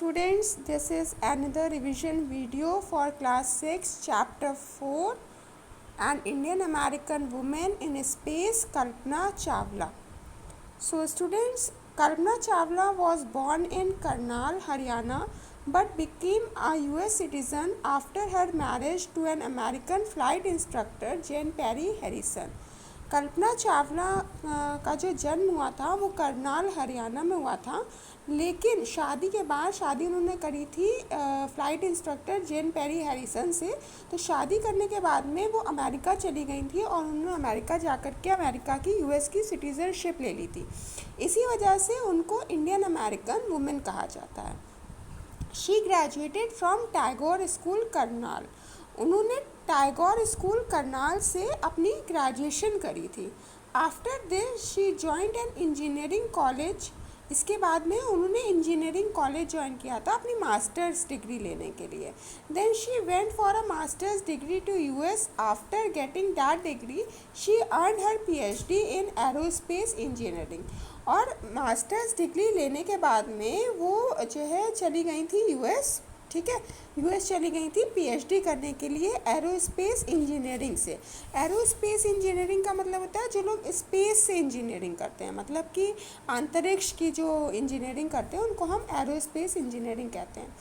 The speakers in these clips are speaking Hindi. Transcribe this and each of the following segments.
students, this is another revision video for class 6 chapter 4 an Indian American woman in space, Kalpana Chawla. So students, Kalpana Chawla was born in Karnal, Haryana but became a US citizen after her marriage to an American flight instructor Jane Perry Harrison. Kalpana Chawla का जो जन्म हुआ था वो करनाल हरियाणा में हुआ था, लेकिन शादी के बाद शादी उन्होंने करी थी फ़्लाइट इंस्ट्रक्टर जेन पेरी हैरिसन से। तो शादी करने के बाद में वो अमेरिका चली गई थी और उन्होंने अमेरिका जाकर के अमेरिका की यूएस की सिटीज़नशिप ले ली थी। इसी वजह से उनको इंडियन अमेरिकन वुमेन कहा जाता है। She graduated from Tagore school Karnal. उन्होंने टैगोर स्कूल करनाल से अपनी ग्रेजुएशन करी थी। After this she joined an engineering college. इसके बाद में उन्होंने इंजीनियरिंग कॉलेज ज्वाइन किया था अपनी मास्टर्स डिग्री लेने के लिए। Then she went for a master's degree to US. After getting that degree she earn her PhD in aerospace engineering. और मास्टर्स डिग्री लेने के बाद में वो जो है चली गई थी यूएस। ठीक है, यूएस चली गई थी पीएचडी करने के लिए एरोस्पेस इंजीनियरिंग से। एरोस्पेस इंजीनियरिंग का मतलब होता है जो लोग स्पेस से इंजीनियरिंग करते हैं, मतलब कि अंतरिक्ष की जो इंजीनियरिंग करते हैं उनको हम एरोस्पेस इंजीनियरिंग कहते हैं।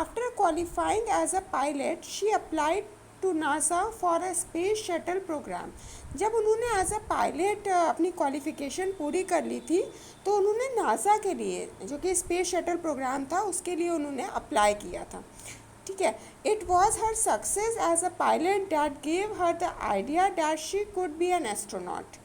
After qualifying as a pilot she applied to NASA for a space shuttle program. जब उन्होंने एज अ पायलट अपनी क्वालिफ़िकेशन पूरी कर ली थी तो उन्होंने नासा के लिए जो कि स्पेस शटल प्रोग्राम था उसके लिए उन्होंने अप्लाई किया था। ठीक है, it was her success as a pilot that gave her the idea that she could be an astronaut.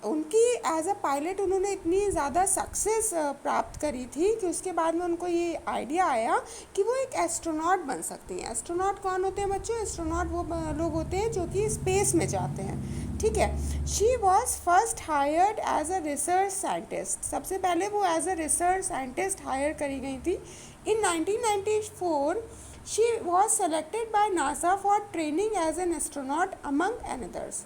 उनकी एज अ पायलट उन्होंने इतनी ज़्यादा सक्सेस प्राप्त करी थी कि उसके बाद में उनको ये आइडिया आया कि वो एक एस्ट्रोनॉट बन सकती हैं। एस्ट्रोनॉट कौन होते हैं बच्चों? एस्ट्रोनॉट वो लोग होते हैं जो कि स्पेस में जाते हैं। ठीक है, she was first hired as a research scientist. सबसे पहले वो as a research scientist hire करी गई थी। इन 1994 she was selected by NASA for training as an astronaut among others।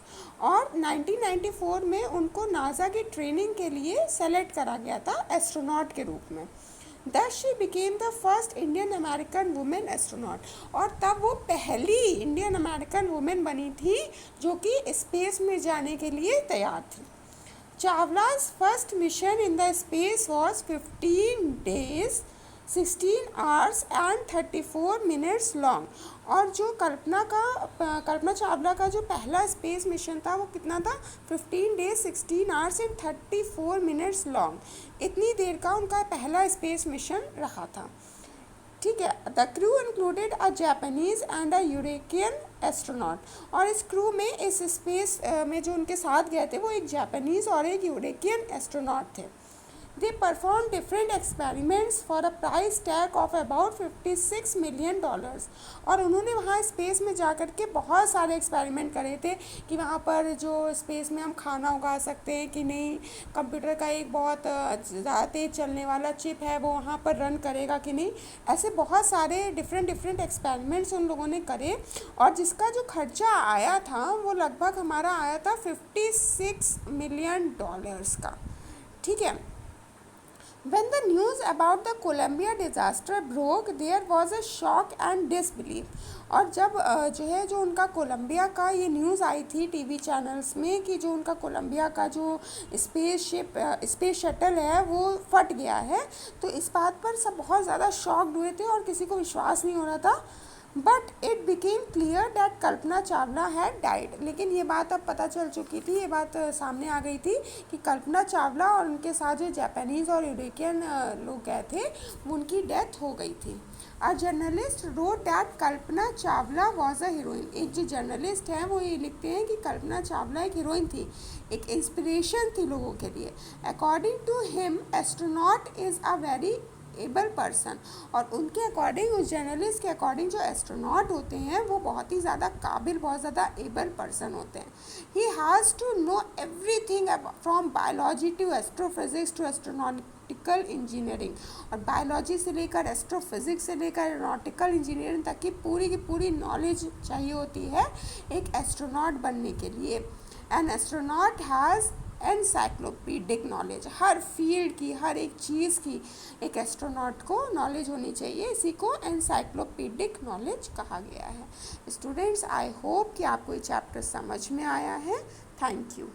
और 1994 में उनको नासा की ट्रेनिंग के लिए सेलेक्ट करा गया था एस्ट्रोनॉट के रूप में। Thus she became the first Indian American woman astronaut। और तब वो पहली इंडियन अमेरिकन वुमेन बनी थी जो कि स्पेस में जाने के लिए तैयार थी। चावला's first mission in the space was 15 days 16 hours and 34 minutes long। और जो कल्पना चावला का जो पहला स्पेस मिशन था वो कितना था? 15 days 16 hours and 34 minutes long। इतनी देर का उनका पहला स्पेस मिशन रहा था। ठीक है, the crew included a Japanese and a European astronaut. और इस क्रू में इस स्पेस में जो उनके साथ गए थे वो एक जापानीज़ और एक यूरोपियन एस्ट्रोनॉट थे। They performed different experiments for a price tag of about $56 million। और उन्होंने वहाँ स्पेस में जाकर के बहुत सारे एक्सपेरिमेंट करे थे कि वहाँ पर जो स्पेस में हम खाना उगा सकते हैं कि नहीं, कंप्यूटर का एक बहुत ज़्यादा तेज़ चलने वाला चिप है वो वहाँ पर रन करेगा कि नहीं। ऐसे बहुत सारे डिफरेंट एक्सपेरिमेंट्स उन लोगों ने करे और जिसका जो खर्चा आया था वो लगभग हमारा आया था $56 million का। ठीक है, When the news about the Columbia disaster broke, there was a shock and disbelief। और जब जो उनका कोलंबिया का ये न्यूज़ आई थी टीवी चैनल्स में कि जो उनका कोलंबिया का जो स्पेस शटल है वो फट गया है, तो इस बात पर सब बहुत ज़्यादा शॉक्ड हुए थे और किसी को विश्वास नहीं हो रहा था। But it became clear that Kalpana Chawla had died. लेकिन ये बात अब पता चल चुकी थी, ये बात सामने आ गई थी कि कल्पना चावला और उनके साथ जो जापानीज़ और यूरोपियन लोग गए थे उनकी डेथ हो गई थी। A journalist wrote that Kalpana Chawla was a heroine. एक जो जर्नलिस्ट है वो ये लिखते हैं कि कल्पना चावला एक हीरोइन थी, एक इंस्पिरेशन थी लोगों के लिए। According to him astronaut is a very able person. और उनके अकॉर्डिंग, उस जर्नलिस्ट के अकॉर्डिंग जो एस्ट्रोनॉट होते हैं वो बहुत ही ज़्यादा काबिल, बहुत ज़्यादा एबल पर्सन होते हैं। He has to know everything from biology to astrophysics to astronautical engineering. और बायोलॉजी से लेकर एस्ट्रोफिजिक्स से लेकर एरोनॉटिकल इंजीनियरिंग तक की पूरी नॉलेज चाहिए होती है एक एस्ट्रोनॉट बनने के लिए। An astronaut has encyclopedic knowledge, हर फील्ड की, हर एक चीज़ की एक एस्ट्रोनॉट को नॉलेज होनी चाहिए, इसी को एनसाइक्लोपीडिक नॉलेज कहा गया है। स्टूडेंट्स, आई होप कि आपको ये चैप्टर समझ में आया है। Thank you.